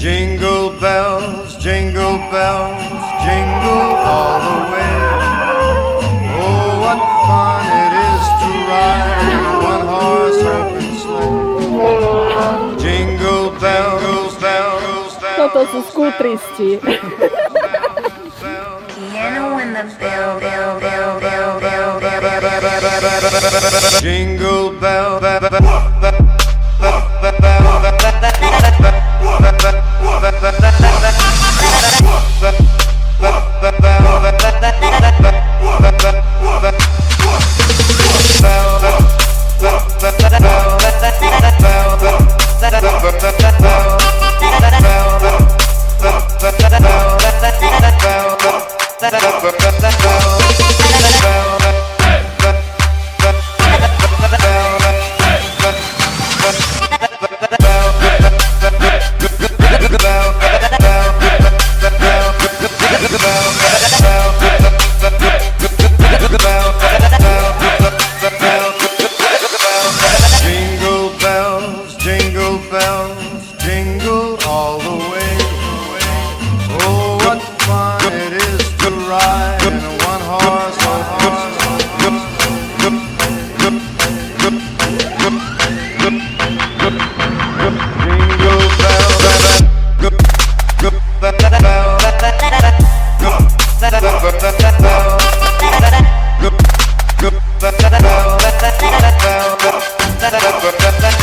Jingle bells, jingle all the way. Oh, what fun it is to ride in a one-horse open sleigh. Jingle bells, bells, bells. No to su skutristi. Piano in the bell. Jingle bell, jingle all the way. Oh, what fun it is to ride in a one-horse open sleigh. Jingle bell,